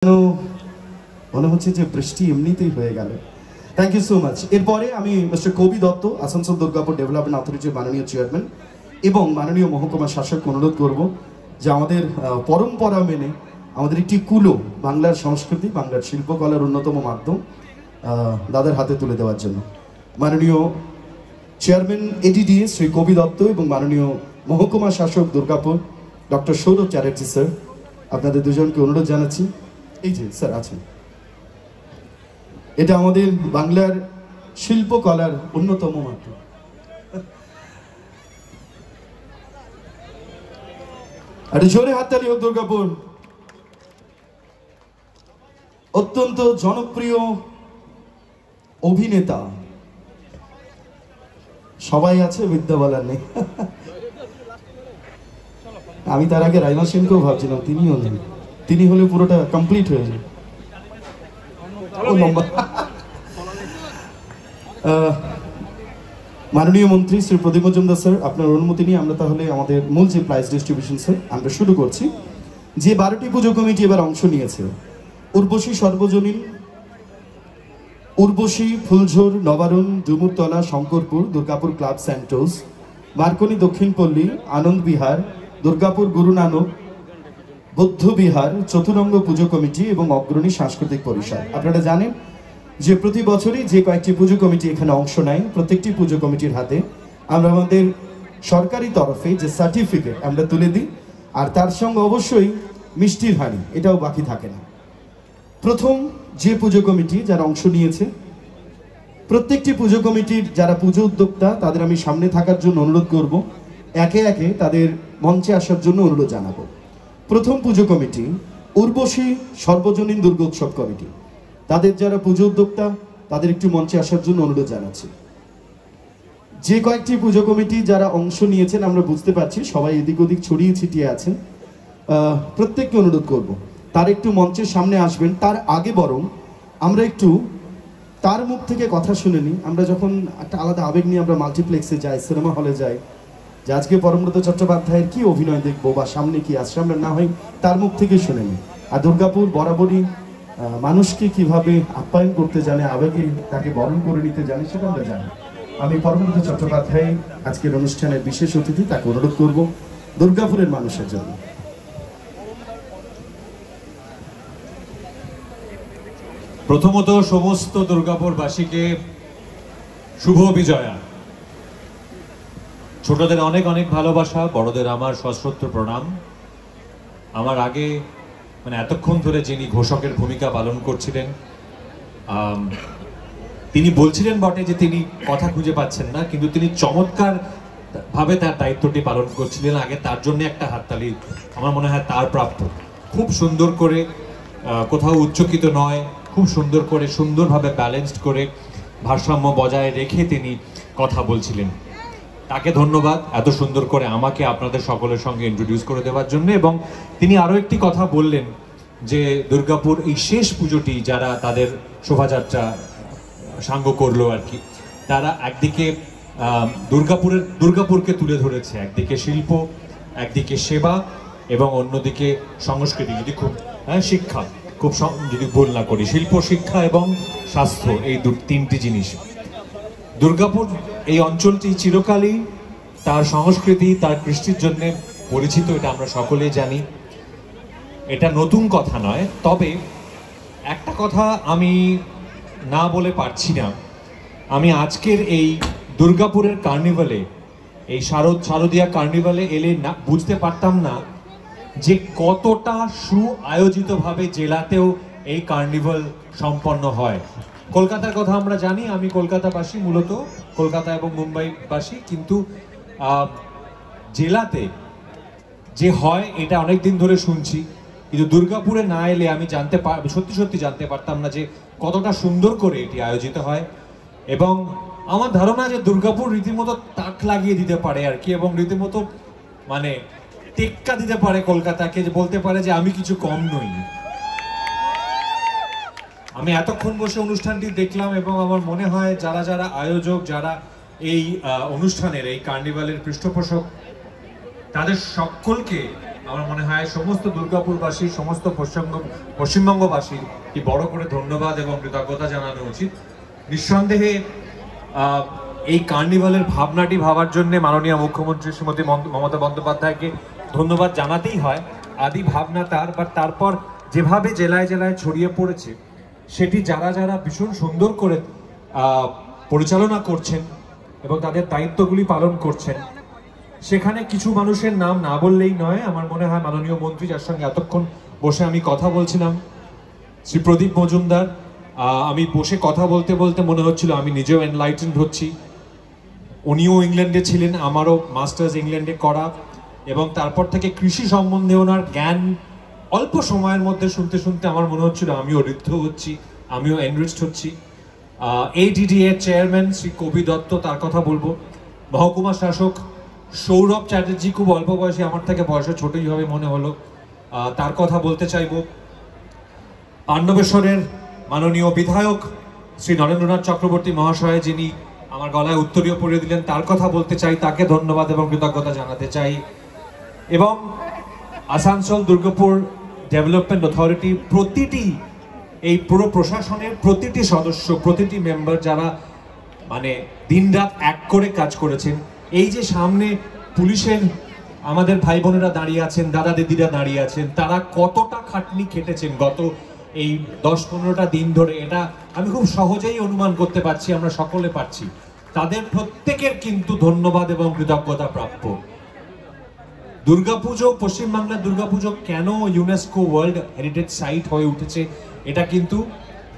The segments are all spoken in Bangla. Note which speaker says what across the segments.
Speaker 1: মনে হচ্ছে যে বৃষ্টি এমনিতেই হয়ে গেল। Thank you so much. এরপরে আমি মিস্টার কবি দত্ত, আসানসোল দুর্গাপুর ডেভেলপমেন্ট অথরিটির মাননীয় চেয়ারম্যান এবং মাননীয় মহকুমা শাসক অনুরোধ করব যে আমাদের পরম্পরা মেনে আমাদের একটি কুলো বাংলার সংস্কৃতি, বাংলার শিল্পকলার অন্যতম মাধ্যম দাদার হাতে তুলে দেওয়ার জন্য মাননীয় চেয়ারম্যান এডিডিএ শ্রী কবি দত্ত এবং মাননীয় মহকুমা শাসক দুর্গাপুর ডক্টর সৌরভ চ্যাটার্জি স্যার, আপনাদের দুজনকে অনুরোধ জানাচ্ছি। এই যে স্যার আছেন, এটা আমাদের বাংলার শিল্পকলার অন্যতম মাধ্যম। আর জোরে হাততালি হোক দুর্গাপুর। অত্যন্ত জনপ্রিয় অভিনেতা সবাই আছে, বিদ্যা বলার নেই। আমি তার আগে রাইমা সেনকেও ভাবছিলাম, তিনিও নেই, তিনি হলে পুরোটা কমপ্লিট হয়ে যায়। মাননীয় মন্ত্রী শ্রী প্রদীপ মজুমদার স্যার, আপনার অনুমতি নিয়ে আমরা তাহলে আমাদের মূল যে প্রাইজ ডিস্ট্রিবিউশন স্যার আমরা শুরু করছি। যে 12টি পুজো কমিটি এবার অংশ নিয়েছে, উর্বশী সর্বজনীন, Urvashi, Phuljhore, Nabarun, Dumurtala, Shankarpur, Durgapur club Santos, Marconi Dakshinpalli, Ananda Bihar, Durgapur Guru Nanak বৌদ্ধ বিহার, চতুরঙ্গ পুজো কমিটি এবং অগ্রণী সাংস্কৃতিক পরিষদ। আপনারা জানেন যে প্রতি বছরই যে কয়েকটি পুজো কমিটি এখানে অংশ নেয়, প্রত্যেকটি পুজো কমিটির হাতে আমরা আমাদের সরকারি তরফে যে সার্টিফিকেট আমরা তুলে দিই, আর তার সঙ্গে অবশ্যই মিষ্টির হাঁড়ি, এটাও বাকি থাকে না। প্রথম যে পুজো কমিটি যারা অংশ নিয়েছে, প্রত্যেকটি পুজো কমিটির যারা পুজো উদ্যোক্তা তাদের আমি সামনে থাকার জন্য অনুরোধ করব, একে একে তাদের মঞ্চে আসার জন্য অনুরোধ জানাবো। প্রথম পুজো কমিটি উর্বশী সর্বজনীন দুর্গোৎসব কমিটি, তাদের যারা পুজো উদ্যোক্তা তাদের একটু মঞ্চে আসার জন্য অনুরোধ জানাচ্ছি। যে কয়েকটি পুজো কমিটি যারা অংশ নিয়েছেন আমরা বুঝতে পারছি সবাই এদিক ওদিক ছড়িয়ে ছিটিয়ে আছেন, প্রত্যেককে অনুরোধ করব তার একটু মঞ্চের সামনে আসবেন। তার আগে বরং আমরা একটু তার মুখ থেকে কথা শুনে নিই। আমরা যখন একটা আলাদা আবেগ নিয়ে আমরা মাল্টিপ্লেক্সে যাই, সিনেমা হলে যাই, যে আজকে পরমব্রত চট্টোপাধ্যায়ের কি অভিনয় দেখবো বা সামনে কি আসছে, আমরা না হয় তার মুখ থেকে শুনে নিই। আর দুর্গাপুর বরাবরই মানুষকে কিভাবে আপ্যায়ন করতে জানে, আবেগে তাকে বরণ করে নিতে জানে, সেটা আমরা জানি। আমি পরমব্রত চট্টোপাধ্যায় আজকের অনুষ্ঠানের বিশেষ অতিথি, তাকে অনুরোধ করব দুর্গাপুরের মানুষের জন্য।
Speaker 2: প্রথমত সমস্ত দুর্গাপুরবাসীকে শুভ বিজয়া। ছোটদের অনেক অনেক ভালোবাসা, বড়দের আমার সশ্রদ্ধ প্রণাম। আমার আগে এতক্ষণ ধরে যিনি ঘোষকের ভূমিকা পালন করছিলেন, তিনি বলছিলেন বটে যে তিনি কথা খুঁজে পাচ্ছেন না, কিন্তু তিনি চমৎকার ভাবে তার দায়িত্বটি পালন করছিলেন। আগে তার জন্য একটা হাততালি আমার মনে হয় তার প্রাপ্য। খুব সুন্দর করে, কোথাও উচ্চকিত নয়, খুব সুন্দর করে, সুন্দরভাবে ব্যালেন্সড করে, ভারসাম্য বজায় রেখে তিনি কথা বলছিলেন। তাকে ধন্যবাদ এত সুন্দর করে আমাকে আপনাদের সকলের সঙ্গে ইন্ট্রোডিউস করে দেওয়ার জন্য। এবং তিনি আরও একটি কথা বললেন যে দুর্গাপুর এই শেষ পুজোটি যারা তাদের শোভাযাত্রা সাঙ্গ করলো আর কি, তারা একদিকে দুর্গাপুরকে তুলে ধরেছে, একদিকে শিল্প, একদিকে সেবা এবং অন্যদিকে সংস্কৃতি, যদি খুব শিক্ষা, খুব যদি ভুল না করি, শিল্প, শিক্ষা এবং স্বাস্থ্য, এই তিনটি জিনিস। দুর্গাপুর এই অঞ্চলটি চিরকালই তার সংস্কৃতি, তার কৃষ্টির জন্য পরিচিত, এটা আমরা সকলেই জানি, এটা নতুন কথা নয়। তবে একটা কথা আমি না বলে পারছি না, আমি আজকের এই দুর্গাপুরের কার্নিভালে, এই শারদীয়া কার্নিভালে এলে না বুঝতে পারতাম না যে কতটা সুআয়োজিতভাবে জেলাতেও এই কার্নিভাল সম্পন্ন হয়। কলকাতার কথা আমরা জানি, আমি কলকাতাবাসী, মূলত কলকাতা এবং মুম্বাইবাসী, কিন্তু জেলাতে যে হয় এটা অনেক দিন ধরে শুনছি, কিন্তু দুর্গাপুরে না এলে আমি সত্যি জানতে পারতাম না যে কতটা সুন্দর করে এটি আয়োজিত হয়। এবং আমার ধারণা যে দুর্গাপুর রীতিমতো তাক লাগিয়ে দিতে পারে আর কি, এবং রীতিমতো টেক্কা দিতে পারে কলকাতাকে, যে বলতে পারে যে আমি কিছু কম নই। আমি এতক্ষণ বসে অনুষ্ঠানটি দেখলাম এবং আমার মনে হয় যারা যারা আয়োজক, যারা এই অনুষ্ঠানের, এই কার্নিভালের পৃষ্ঠপোষক, তাদের সকলকে আমার মনে হয় সমস্ত দুর্গাপুরবাসী, সমস্ত পশ্চিমবঙ্গবাসীর কি বড় করে ধন্যবাদ এবং কৃতজ্ঞতা জানানো উচিত। নিঃসন্দেহে এই কার্নিভালের ভাবনাটি ভাবার জন্য মাননীয় মুখ্যমন্ত্রী শ্রীমতী মমতা বন্দ্যোপাধ্যায়কে ধন্যবাদ জানাতেই হয়। আদি ভাবনা তার, বাট তারপর যেভাবে জেলায় জেলায় ছড়িয়ে পড়েছে সেটি যারা যারা ভীষণ সুন্দর করে পরিচালনা করছেন এবং তাদের দায়িত্বগুলি পালন করছেন, সেখানে কিছু মানুষের নাম না বললেই নয়। আমার মনে হয় মাননীয় মন্ত্রী, যার সঙ্গে এতক্ষণ বসে আমি কথা বলছিলাম, শ্রী প্রদীপ মজুমদার, আমি বসে কথা বলতে বলতে মনে হচ্ছিল আমি নিজেও এনলাইটেন্ড হচ্ছি। উনিও ইংল্যান্ডে ছিলেন, আমারও মাস্টার্স ইংল্যান্ডে করা, এবং তারপর থেকে কৃষি সম্বন্ধে ওনার জ্ঞান অল্প সময়ের মধ্যে শুনতে শুনতে আমার মনে হচ্ছিল আমিও ঋদ্ধ হচ্ছি, আমিও এনরিচড হচ্ছি। ADDA চেয়ারম্যান শ্রী কবি দত্ত, তার কথা বলবো। মহকুমা শাসক সৌরভ চ্যাটার্জি, খুব অল্প বয়সে, আমার থেকে বয়সে ছোটই হবে মনে হলো, তার কথা বলতে চাইব। পাণ্ডবেশ্বরের মাননীয় বিধায়ক শ্রী নরেন্দ্রনাথ চক্রবর্তী মহাশয়, যিনি আমার গলায় উত্তরীয় পরিয়ে দিলেন, তার কথা বলতে চাই, তাকে ধন্যবাদ এবং কৃতজ্ঞতা জানাতে চাই। এবং আসানসোল দুর্গাপুর ডেভেলপমেন্ট অথরিটি, প্রতিটি এই পুরো প্রশাসনের প্রতিটি সদস্য, প্রতিটি মেম্বার, যারা মানে দিনরাত এক করে কাজ করেছেন। এই যে সামনে পুলিশের আমাদের ভাই বোনেরা দাঁড়িয়ে আছেন, দাদা দিদিরা দাঁড়িয়ে আছেন, তারা কতটা খাটনি খেটেছেন গত এই 10-15টা দিন ধরে, এটা আমি খুব সহজেই অনুমান করতে পারছি, আমরা সকলে পারছি। তাদের প্রত্যেকের কিন্তু ধন্যবাদ এবং কৃতজ্ঞতা প্রাপ্য। দুর্গাপুজো, পশ্চিমবাংলার দুর্গাপুজো কেন ইউনেস্কো ওয়ার্ল্ড হেরিটেজ সাইট হয়ে উঠেছে, এটা কিন্তু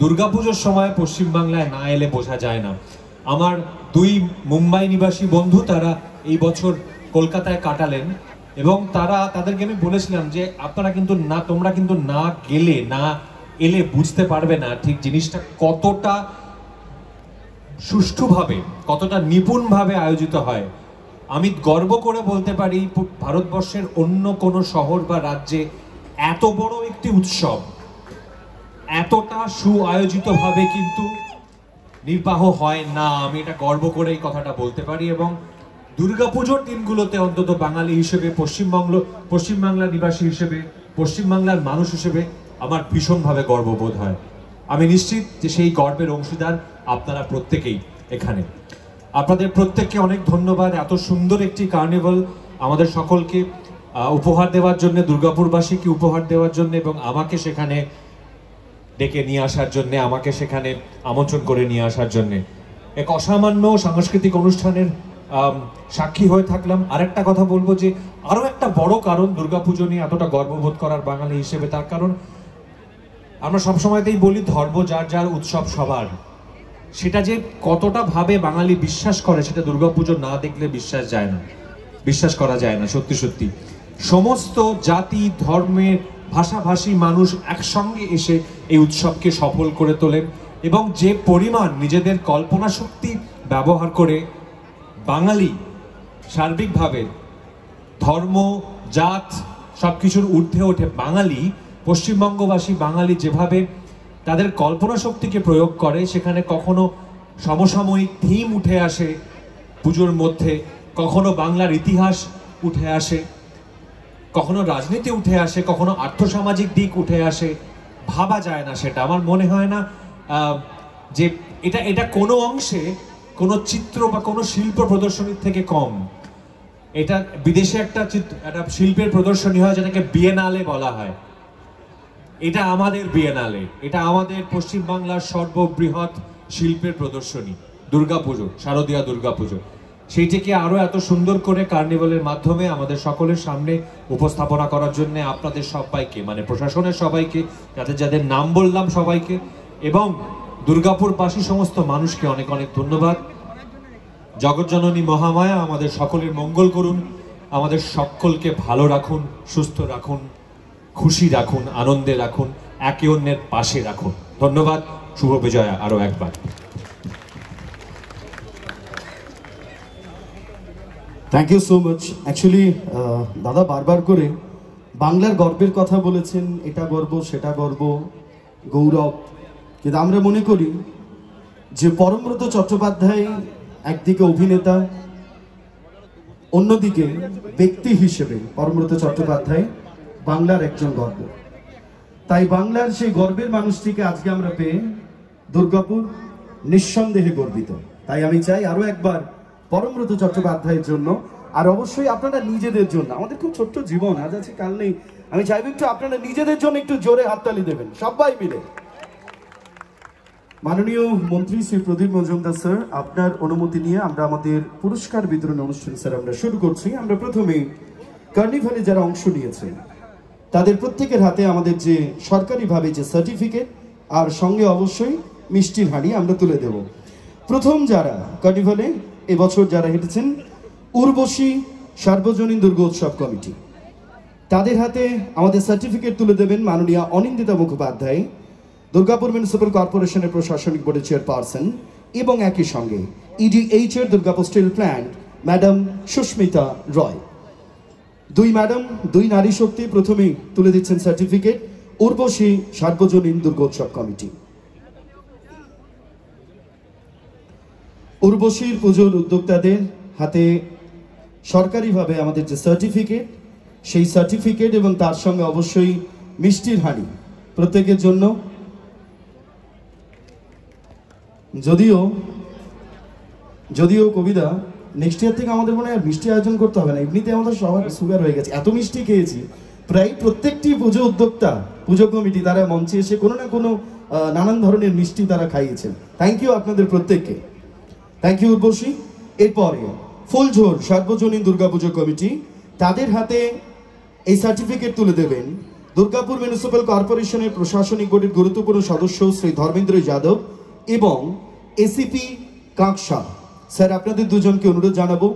Speaker 2: দুর্গাপুজোর সময় পশ্চিমবাংলায় না এলে বোঝা যায় না। আমার 2 মুম্বাই নিবাসী বন্ধু, তারা এই বছর কলকাতায় কাটালেন, এবং তাদেরকে আমি বলেছিলাম যে আপনারা কিন্তু না, তোমরা কিন্তু না গেলে, না এলে বুঝতে পারবে না ঠিক জিনিসটা কতটা সুষ্ঠুভাবে, কতটা নিপুণভাবে আয়োজিত হয়। আমি গর্ব করে বলতে পারি ভারতবর্ষের অন্য কোনো শহর বা রাজ্যে এত বড় একটি উৎসব এতটা সুআয়োজিতভাবে কিন্তু নির্বাহ হয় না। আমি এটা গর্ব করে এই কথাটা বলতে পারি। এবং দুর্গাপুজোর দিনগুলোতে অন্তত বাঙালি হিসেবে, পশ্চিমবাংলার নিবাসী হিসেবে, পশ্চিমবাংলার মানুষ হিসেবে আমার ভীষণভাবে গর্ববোধ হয়। আমি নিশ্চিত যে সেই গর্বের অংশীদার আপনারা প্রত্যেকেই এখানে। আপনাদের প্রত্যেককে অনেক ধন্যবাদ এত সুন্দর একটি কার্নিভাল আমাদের সকলকে উপহার দেওয়ার জন্য, দুর্গাপুরবাসীকে উপহার দেওয়ার জন্য, এবং আমাকে সেখানে ডেকে নিয়ে আসার জন্য, আমাকে সেখানে আমন্ত্রণ করে নিয়ে আসার জন্য। এক অসামান্য সাংস্কৃতিক অনুষ্ঠানের সাক্ষী হয়ে থাকলাম। আরেকটা কথা বলবো যে আরো একটা বড় কারণ দুর্গাপুজো নিয়ে এতটা গর্ববোধ করার বাঙালি হিসেবে, তার কারণ আমরা সবসময়তেই বলি ধর্ম যার যার, উৎসব সবার। সেটা যে কতটা ভাবে বাঙালি বিশ্বাস করে সেটা দুর্গাপুজো না দেখলে বিশ্বাস করা যায় না। সত্যি সত্যি সমস্ত জাতি, ধর্মের, ভাষাভাষী মানুষ একসঙ্গে এসে এই উৎসবকে সফল করে তোলেন, এবং যে পরিমাণ নিজেদের কল্পনা শক্তি ব্যবহার করে বাঙালি সার্বিকভাবে ধর্ম, জাত সবকিছুর ঊর্ধ্বে ওঠে বাঙালি, পশ্চিমবঙ্গবাসী বাঙালি যেভাবে তাদের কল্পনা শক্তিকে প্রয়োগ করে, সেখানে কখনো সমসাময়িক থিম উঠে আসে পুজোর মধ্যে, কখনো বাংলার ইতিহাস উঠে আসে, কখনো রাজনীতি উঠে আসে, কখনো আর্থসামাজিক দিক উঠে আসে। ভাবা যায় না সেটা। আমার মনে হয় না যে এটা কোনো অংশে কোনো চিত্র বা কোনো শিল্প প্রদর্শনীর থেকে কম। এটা বিদেশে একটা শিল্পের প্রদর্শনী হয় যেটাকে বিয়েনালে বলা হয়। এটা আমাদের বিয়েনালে, এটা আমাদের পশ্চিমবাংলার সর্ববৃহৎ শিল্পের প্রদর্শনী দুর্গাপুজো, শারদীয়া দুর্গাপুজো। সেইটিকে আরো এত সুন্দর করে কার্নিভালের মাধ্যমে আমাদের সকলের সামনে উপস্থাপনা করার জন্য আপনাদের সবাইকে, মানে প্রশাসনের সবাইকে, যাদের নাম বললাম সবাইকে, এবং দুর্গাপুরবাসী সমস্ত মানুষকে অনেক অনেক ধন্যবাদ। জগৎজননী মহামায়া আমাদের সকলের মঙ্গল করুন, আমাদের সকলকে ভালো রাখুন, সুস্থ রাখুন, খুশি রাখুন, আনন্দে রাখুন, একে অন্যের পাশে রাখুন। ধন্যবাদ। শুভ বিজয়া আরো একবার।
Speaker 1: Thank you so much. Actually দাদা বারবার করে বাংলার গর্বের কথা বলেছেন, এটা গর্ব, সেটা গর্ব, গৌরব। কিন্তু আমরা মনে করি যে পরমব্রত চট্টোপাধ্যায় একদিকে অভিনেতা, অন্যদিকে ব্যক্তি হিসেবে পরমব্রত চট্টোপাধ্যায় বাংলার একজন গর্ব। তাই বাংলার সেই গর্বের মানুষটিকে আজকে আমরা পেয়ে দুর্গাপুর নিঃসন্দেহে গর্বিত। তাই আমি চাই আরো একবার পরমব্রত চট্টোপাধ্যায়ের জন্য, আর অবশ্যই আপনারা নিজেদের জন্য, আমাদের খুব ছোট্ট জীবন, আজ আছে কাল নেই, আমি চাইব একটু আপনারা নিজেদের জন্য একটু জোরে হাততালি দেবেন সবাই মিলে। মাননীয় মন্ত্রী শ্রী প্রদীপ মজুমদার স্যার, আপনার অনুমতি নিয়ে আমরা আমাদের পুরস্কার বিতরণ অনুষ্ঠান স্যার আমরা শুরু করছি। আমরা প্রথমে কার্নিভালে যারা অংশ নিয়েছে তাদের প্রত্যেকের হাতে আমাদের যে সরকারিভাবে যে সার্টিফিকেট আর সঙ্গে অবশ্যই মিষ্টির হাঁড়ি আমরা তুলে দেব। প্রথম যারা কার্নিভালে এবছর যারা হেঁটেছেন, উর্বশী সার্বজনীন দুর্গোৎসব কমিটি, তাদের হাতে আমাদের সার্টিফিকেট তুলে দেবেন মাননীয় অনিন্দিতা মুখোপাধ্যায়, দুর্গাপুর মিউনিসিপ্যাল কর্পোরেশনের প্রশাসনিক বোর্ডের চেয়ারপারসন, এবং একই সঙ্গে ইডিএইচ এর Durgapur steel plant madam Susmita Roy. দুই ম্যাডাম, দুই নারী শক্তি প্রথমেই তুলে দিচ্ছেন সার্টিফিকেট উর্বশী সার্বজনীন দুর্গোৎসব কমিটি। উর্বশীর পুজোর উদ্যোক্তাদের হাতে সরকারিভাবে আমাদের যে সার্টিফিকেট, সেই সার্টিফিকেট এবং তার সঙ্গে অবশ্যই মিষ্টির হাঁড়ি প্রত্যেকের জন্য। যদিও কবিতা নেক্সট ইয়ার থেকে আমাদের মনে হয় মিষ্টি আয়োজন করতে হবে না, এমনিতে আমাদের সবার সুগার হয়ে গেছে, এত মিষ্টি খেয়েছি। প্রায় প্রত্যেকটি পুজো উদ্যোক্তা, পুজো কমিটি তারা মঞ্চে এসে কোনো না কোনো নানান ধরনের মিষ্টি তারা খাইয়েছেন। থ্যাংক ইউ আপনাদের প্রত্যেককে, থ্যাংক ইউ উর্বশী। এরপরে ফুলঝোর সার্বজনীন দুর্গাপুজো কমিটি, তাদের হাতে এই সার্টিফিকেট তুলে দেবেন দুর্গাপুর মিউনিসিপ্যাল কর্পোরেশনের প্রশাসনিক বোর্ডের গুরুত্বপূর্ণ সদস্য শ্রী ধর্মেন্দ্র যাদব এবং এসিপি কাঁকসা। স্যার, আপনাদের দুজনকে অনুরোধ জানাবো,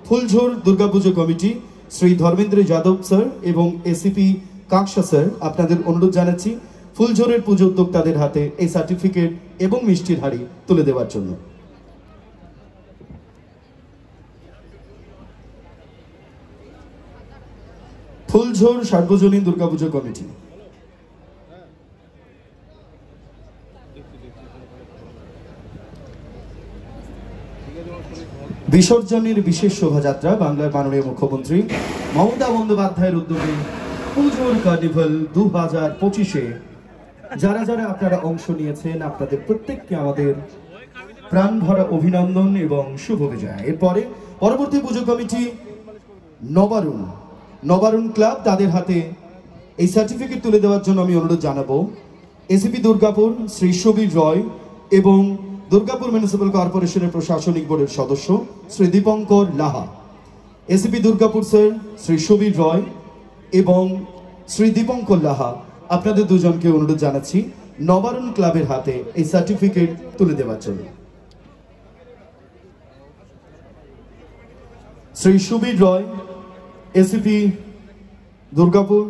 Speaker 1: ফুলঝোর দুর্গাপুজো কমিটি শ্রী ধর্মেন্দ্র যাদব স্যার এবং এসিপি কাঁকসা স্যার, আপনাদের অনুরোধ জানাচ্ছি ফুলঝোরের পুজো উদ্যোক্তাদের হাতে এই সার্টিফিকেট এবং মিষ্টির হাঁড়ি তুলে দেওয়ার জন্য। ফুলঝোর সার্বজনীন দুর্গাপুজো কমিটি। বিসর্জনের বিশেষ শোভাযাত্রা বাংলার মাননীয় মুখ্যমন্ত্রী মমতা বন্দ্যোপাধ্যায়ের উদ্যোগে পুজোর কার্নিভাল 2025-এ যারা যারা আপনারা অংশ নিয়েছেন, আপনাদের প্রত্যেককে আমাদের প্রাণ ভরা অভিনন্দন এবং শুভ বিজয়। এরপরে পরবর্তী পুজো কমিটি নবারুণ ক্লাব, তাদের হাতে এই সার্টিফিকেট তুলে দেওয়ার জন্য আমি অনুরোধ জানাবো এসিপি দুর্গাপুর শ্রী সুবীর রয় এবং দুর্গাপুর মিউনিসিপ্যাল কর্পোরেশনের প্রশাসনিক বোর্ডের সদস্য শ্রী দীপঙ্কর লাহা। এসিপি দুর্গাপুর স্যার শ্রী সুবীর রয় এবং শ্রী দীপঙ্কর লাহা, আপনাদের দুজনকে অনুরোধ জানাচ্ছি নবারুণ ক্লাবের হাতে এই সার্টিফিকেট তুলে দেওয়ার জন্য। Shri Subir Roy, ACP Durgapur,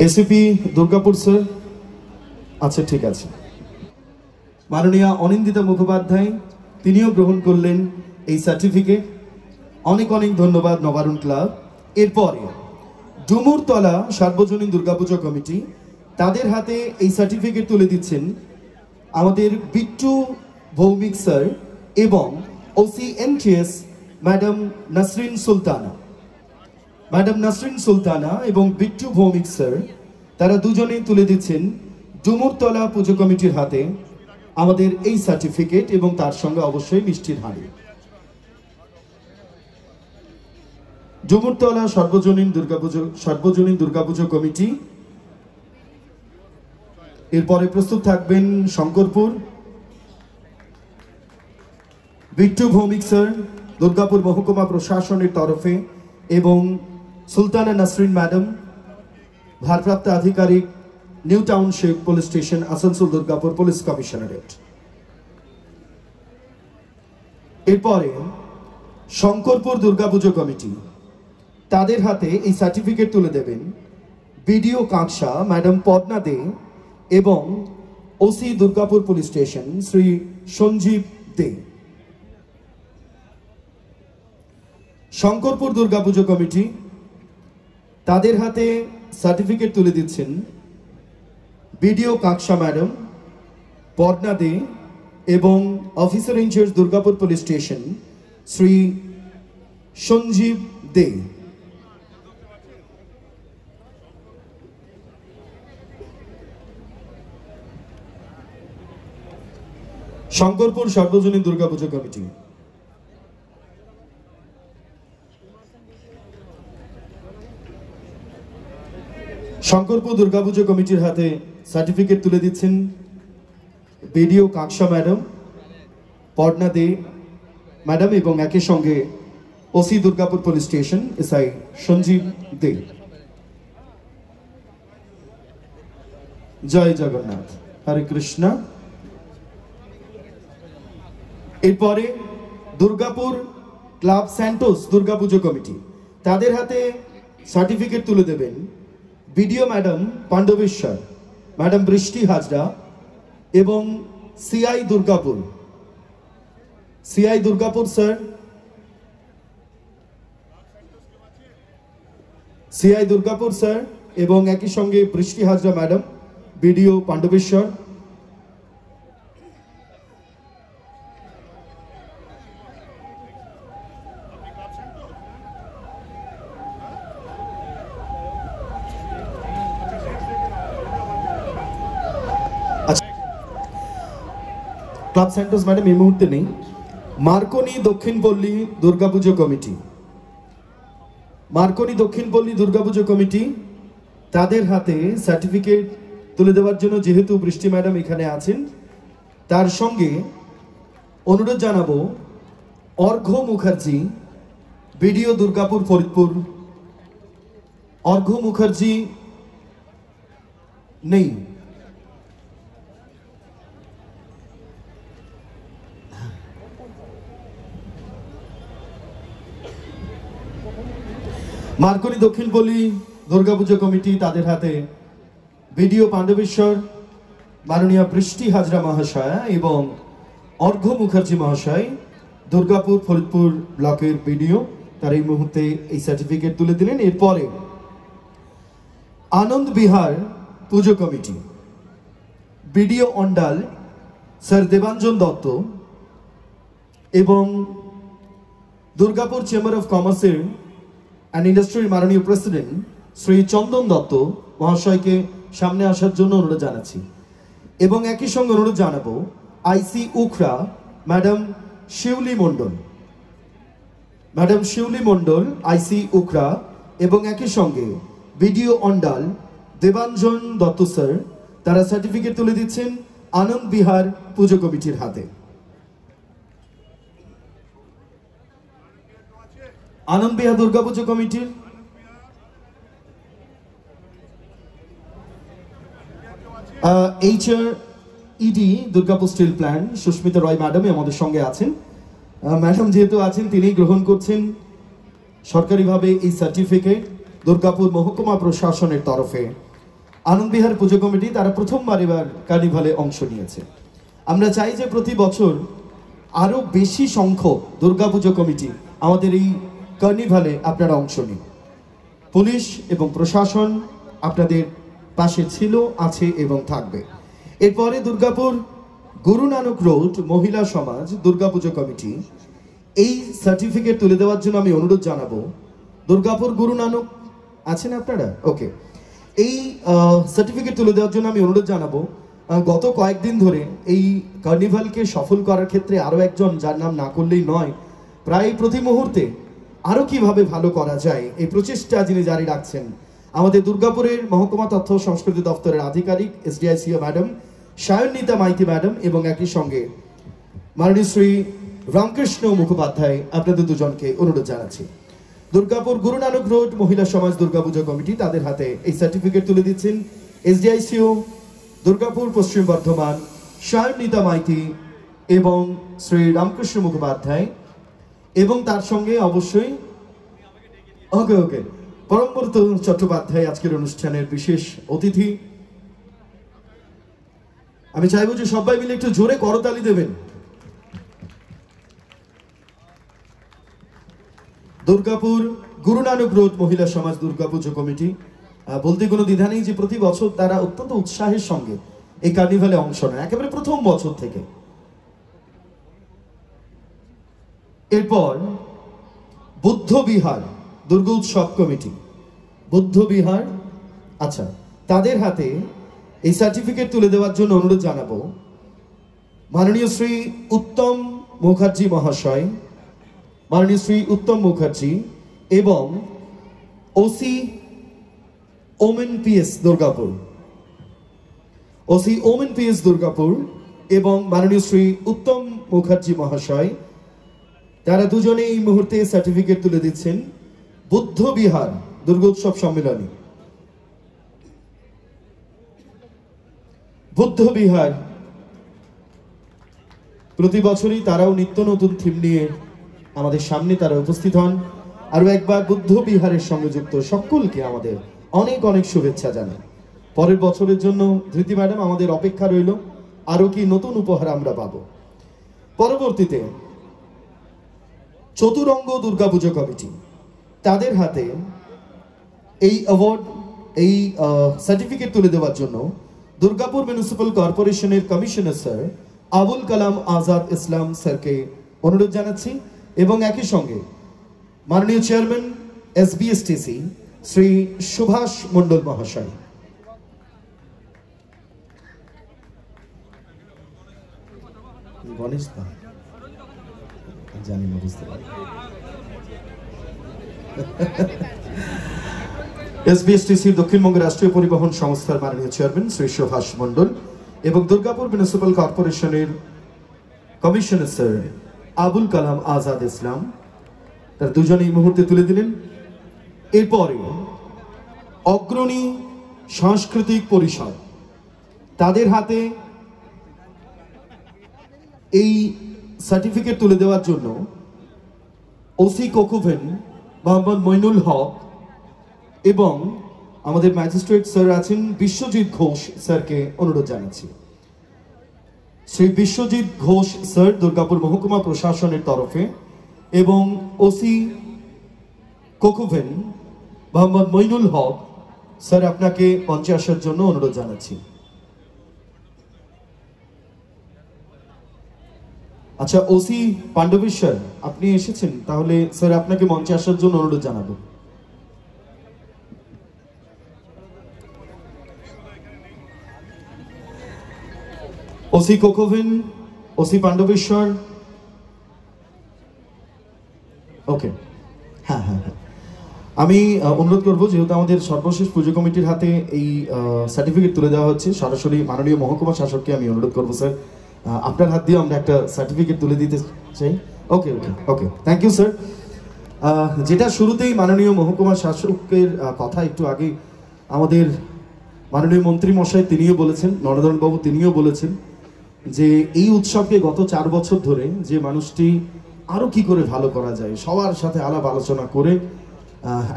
Speaker 1: ACP Durgapur sir, আচ্ছা ঠিক আছে। মাননীয় অনিন্দিতা মুখোপাধ্যায়, তিনিও গ্রহণ করলেন এই সার্টিফিকেট। অনেক অনেক ধন্যবাদ নবারুণ ক্লাব। এরপরে ডুমুরতলা সার্বজনীন দুর্গাপুজো কমিটি, তাদের হাতে এই সার্টিফিকেট তুলে দিচ্ছেন আমাদের বিট্টু ভৌমিক স্যার এবং OC NTS madam Nasrin Sultana এবং বিট্টু ভৌমিক স্যার, তারা দুজনেই তুলে দিচ্ছেন ডুমুরতলা পুজো কমিটির হাতে আমাদের এই সার্টিফিকেট এবং তার সঙ্গে অবশ্যই মিষ্টির হাঁড়ি। ডুমুরতলা সার্বজনীন দুর্গাপুজো কমিটি। এরপরে প্রস্তুত থাকবেন শঙ্করপুর, বিট্টু ভৌমিক স্যার দুর্গাপুর মহকুমা প্রশাসনের তরফে এবং সুলতানা নাসরিন ম্যাডাম, ভারপ্রাপ্ত আধিকারিক, new township police station, Asansol Durgapur police commissionerate. এরপরে শঙ্করপুর দুর্গাপুজো কমিটি, তাদের হাতে এই সার্টিফিকেট তুলে দেবেন বিডিও কাঁকসা ম্যাডাম পদ্মা দে এবং OC Durgapur police station Shri Sanjib De. Shankarpur Durga Puja committee, তাদের হাতে সার্টিফিকেট তুলে দিচ্ছেন বিডিও কাঁকসা ম্যাডাম পদ্মা দে এবং officer in charge Durgapur police station Shri Sanjib De. Shankarpur সর্বজনীন দুর্গাপুজো কমিটি। শঙ্করপুর দুর্গাপুজো কমিটির হাতে সার্টিফিকেট তুলে দিচ্ছেন BDO Kanksa madam, Parna De madam এবং একই সঙ্গে OC Durgapur police station SI Sanjib De. জয় জগন্নাথ, হরে কৃষ্ণ। এরপরে Durgapur club Santos Durga Puja committee, তাদের হাতে সার্টিফিকেট তুলে দেবেন BDO madam Pandabeswar, madam Brishti Hazra এবং CI Durgapur sir, CI Durgapur sir এবং একই সঙ্গে Brishti Hazra madam, BDO Pandabeswar. Club Santos madam এই মুহূর্তে নেই। Marconi Dakshinpalli Durga Puja committee, Marconi Dakshinpalli Durga Puja committee, তাদের হাতে সার্টিফিকেট তুলে দেওয়ার জন্য যেহেতু বৃষ্টি ম্যাডাম এখানে আছেন, তার সঙ্গে অনুরোধ জানাবো অর্ঘ্য মুখার্জি, বিডিও দুর্গাপুর ফরিদপুর। অর্ঘ্য মুখার্জি নেই। মার্কনি দক্ষিণপল্লী দুর্গাপুজো কমিটি, তাদের হাতে বিডিও পাণ্ডবেশ্বর, মাননীয় বৃষ্টি হাজরা মহাশয়া এবং অর্ঘ্য মুখার্জি মহাশয়, দুর্গাপুর ফরিদপুর ব্লকের বিডিও, তার এই মুহূর্তে এই সার্টিফিকেট তুলে দিলেন। এরপরে আনন্দ বিহার পুজো committee, BDO Andal sir Debanjan Dutta এবং দুর্গাপুর চেম্বার অফ কমার্সের অ্যান্ড ইন্ডাস্ট্রির মাননীয় প্রেসিডেন্ট শ্রী চন্দন দত্ত মহাশয়কে সামনে আসার জন্য অনুরোধ জানাচ্ছি এবং একই সঙ্গে অনুরোধ জানাবো আইসি উখরা ম্যাডাম শিউলি মণ্ডল, ম্যাডাম শিউলি মণ্ডল আইসি উখরা এবং একই সঙ্গে বিডিও অন্ডাল দেবাঞ্জন দত্ত স্যার, তারা সার্টিফিকেট তুলে দিচ্ছেন আনন্দ বিহার পুজো কমিটির হাতে। আনন্দ বিহার দুর্গাপুজো কমিটির HR ED Durgapur steel plant Susmita Roy madam আমাদের সঙ্গে আছেন। ম্যাডাম যেহেতু আছেন, তিনি গ্রহণ করছেন সরকারিভাবে এই সার্টিফিকেট দুর্গাপুর মহকুমা প্রশাসনের তরফে। আনন্দ বিহার পুজো কমিটি তারা প্রথমবার এবার কার্নিভালে অংশ নিয়েছে। আমরা চাই যে প্রতি বছর আরো বেশি সংখ্যক দুর্গাপুজো কমিটি আমাদের এই কার্নিভালে আপনারা অংশ নিন। পুলিশ এবং প্রশাসন আপনাদের পাশে ছিল, আছে এবং থাকবে। এরপরে দুর্গাপুর গুরু নানক রোড মহিলা সমাজ দুর্গাপুজো কমিটি, এই সার্টিফিকেট তুলে দেওয়ার জন্য আমি অনুরোধ জানাবো দুর্গাপুর গুরু নানক আছেন আপনারা? ওকে, এই সার্টিফিকেট তুলে দেওয়ার জন্য আমি অনুরোধ জানাবো গত কয়েকদিন ধরে এই কার্নিভালকে সফল করার ক্ষেত্রে আরো একজন, যার নাম না করলেই নয়, প্রায় প্রতি মুহূর্তে আরো কিভাবে ভালো করা যায় এই প্রচেষ্টা যিনি জারি রাখছেন, আমাদের দুর্গাপুরের মহকুমা তথ্য সংস্কৃতি দপ্তরের আধিকারিক এসডিআইসিও ম্যাডাম সায়নিতা মাইতি ম্যাডাম এবং একই সঙ্গে মাননীয় শ্রী রামকৃষ্ণ মুখোপাধ্যায়, আপনাদের দুজনকে অনুরোধ জানাচ্ছি। দুর্গাপুর গুরু নানক রোড মহিলা সমাজ দুর্গাপুজো কমিটি, তাদের হাতে এই সার্টিফিকেট তুলে দিচ্ছেন এসডিআইসিও দুর্গাপুর পশ্চিম বর্ধমান সায়নিতা মাইতি এবং শ্রী রামকৃষ্ণ মুখোপাধ্যায় এবং তার সঙ্গে অবশ্যই ওকে পরমব্রত চট্টোপাধ্যায় আজকের অনুষ্ঠানের বিশেষ অতিথি। আমি চাইবো যে সবাই মিলে একটু জোরে করতালি দেবেন। দুর্গাপুর গুরু নানক রোড মহিলা সমাজ দুর্গাপুজো কমিটি, বলতে কোনো দ্বিধা নেই যে প্রতি বছর তারা অত্যন্ত উৎসাহের সঙ্গে এই কার্নিভালে অংশ নেয়, একেবারে প্রথম বছর থেকে। এরপর বুদ্ধ বিহার দুর্গোৎসব কমিটি, বুদ্ধ বিহার, আচ্ছা, তাদের হাতে এই সার্টিফিকেট তুলে দেওয়ার জন্য অনুরোধ জানাবো মাননীয় শ্রী উত্তম মুখার্জি মহাশয়, মাননীয় শ্রী উত্তম মুখার্জি এবং OC women PS Durgapur, OC women PS Durgapur এবং মাননীয় শ্রী উত্তম মুখার্জি মহাশয়, তারা দুজনে এই মুহূর্তে সার্টিফিকেট তুলে দিচ্ছেন বুদ্ধ বিহার দুর্গোৎসব সম্মেলনে। বুদ্ধ বিহার প্রতি বছরই তারাও নিত্য নতুন থিম নিয়ে আমাদের সামনে তারা উপস্থিত হন। আরো একবার বুদ্ধ বিহারের সঙ্গে যুক্ত সকলকে আমাদের অনেক অনেক শুভেচ্ছা জানাই। পরের বছরের জন্য ধৃতি ম্যাডাম আমাদের অপেক্ষা রইল, আরো কি নতুন উপহার আমরা পাবো। পরবর্তীতে চতুরঙ্গ দুর্গাপুজো কমিটি, তাদের হাতে এই অ্যাওয়ার্ড, এই সার্টিফিকেট তুলে দেওয়ার জন্য দুর্গাপুর মিউনিসিপ্যাল কর্পোরেশনের কমিশনার স্যার আবুল কালাম আজাদ ইসলাম স্যারকে অনুরোধ জানাচ্ছি এবং একই সঙ্গে মাননীয় চেয়ারম্যান এসবিএসটিসি শ্রী সুভাষ মণ্ডল মহাশয়। গণেশ দা জানি না, বুঝতে পারি। এসবিএসটিসি দক্ষিণবঙ্গ রাষ্ট্রীয় পরিবহন সংস্থার মাননীয় চেয়ারম্যান শ্রী সুভাষ মণ্ডল এবং দুর্গাপুর মিউনিসিপ্যাল কর্পোরেশনের কমিশনার স্যার আবুল কালাম আজাদ ইসলাম, তার দুজনে এই মুহূর্তে তুলে দিলেন। এরপরে অগ্রণী সাংস্কৃতিক পরিষদ, তাদের হাতে এই সার্টিফিকেট তুলে দেওয়ার জন্য ওসি কোকুভেন মোহাম্মদ মইনুল হক এবং আমাদের ম্যাজিস্ট্রেট স্যার আছেন বিশ্বজিৎ ঘোষ স্যারকে অনুরোধ জানাচ্ছি। শ্রী বিশ্বজিৎ ঘোষ স্যার দুর্গাপুর মহকুমা প্রশাসনের তরফে এবং ওসি কোকুভেন মোহাম্মদ মইনুল হক স্যার আপনাকে মঞ্চে আসার জন্য অনুরোধ জানাচ্ছি। আচ্ছা, ওসি পাণ্ডবেশ্বর আপনি এসেছেন, তাহলে স্যার আপনাকে মঞ্চে আসার জন্য অনুরোধ জানাবো। ওসি কোকোভেন, ওসি পাণ্ডবেশ্বর, ওকে, হ্যাঁ হ্যাঁ হ্যাঁ, আমি অনুরোধ করবো, যেহেতু আমাদের সর্বশেষ পুজো কমিটির হাতে এই সার্টিফিকেট তুলে দেওয়া হচ্ছে, সরাসরি মাননীয় মহকুমা শাসককে আমি অনুরোধ করবো স্যার আপনার হাত দিয়ে আমরা একটা সার্টিফিকেট তুলে দিতে চাই। ওকে ওকে ওকে, থ্যাংক ইউ স্যার। যেটা শুরুতেই মাননীয় মহকুমা শাসকের কথা একটু আগে আমাদের মাননীয় মন্ত্রী মশাই তিনিও বলেছেন, নরেন্দ্র বাবু তিনিও বলেছেন যে এই উৎসবকে গত 4 বছর ধরে যে মানুষটি আরো কি করে ভালো করা যায় সবার সাথে আলাপ আলোচনা করে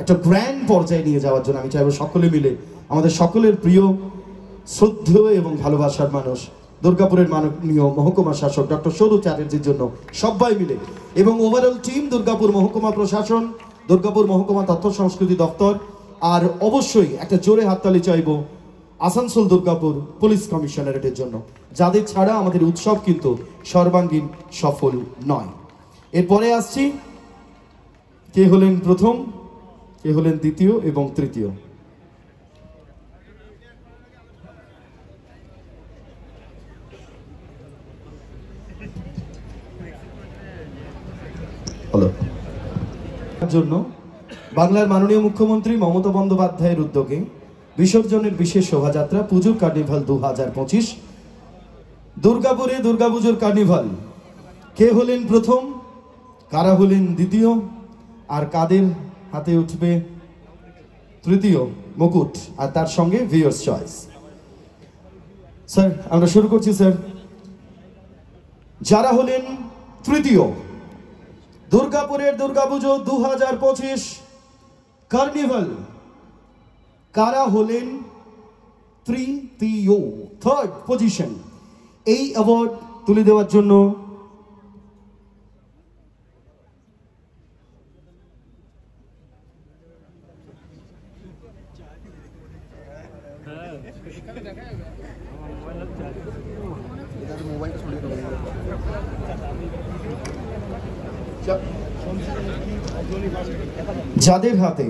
Speaker 1: একটা গ্র্যান্ড পর্যায়ে নিয়ে যাওয়ার জন্য আমি চাইবো সকলে মিলে আমাদের সকলের প্রিয় শ্রদ্ধেয় এবং ভালোবাসার মানুষ দুর্গাপুরের মাননীয় মহকুমা শাসক ডক্টর সৌরভ চ্যাটার্জির জন্য সবাই মিলে এবং ওভারঅল টিম দুর্গাপুর মহকুমা প্রশাসন, দুর্গাপুর মহকুমা তথ্য সংস্কৃতি দপ্তর, আর অবশ্যই একটা জোরে হাততালি চাইবো আসানসোল দুর্গাপুর পুলিশ কমিশনারেটের জন্য, যাদের ছাড়া আমাদের উৎসব কিন্তু সর্বাঙ্গীন সফল নয়। এরপরে আসছি কে হলেন প্রথম, কে হলেন দ্বিতীয় এবং তৃতীয়। জন্য বাংলার মাননীয় মুখ্যমন্ত্রী মমতা বন্দ্যোপাধ্যায়ের উদ্যোগে বিসর্জনের বিশেষ শোভাযাত্রা পুজোর কার্নিভাল 2025 দুর্গাপুরে দুর্গাপুজোর কার্নিভাল। কে হলেন প্রথম, কারা হলেন দ্বিতীয়, আর কাদের হাতে উঠবে তৃতীয় মুকুট আর তার সঙ্গে ভিউয়ার্স চয়েস। স্যার আমরা শুরু করছি স্যার। যারা হলেন তৃতীয় দুর্গাপুরের দুর্গাপুজো 2025 কার্নিভাল, কারা হলেন তৃতীয়, থার্ড পজিশন, এই অ্যাওয়ার্ড তুলে দেওয়ার জন্য যাদের হাতে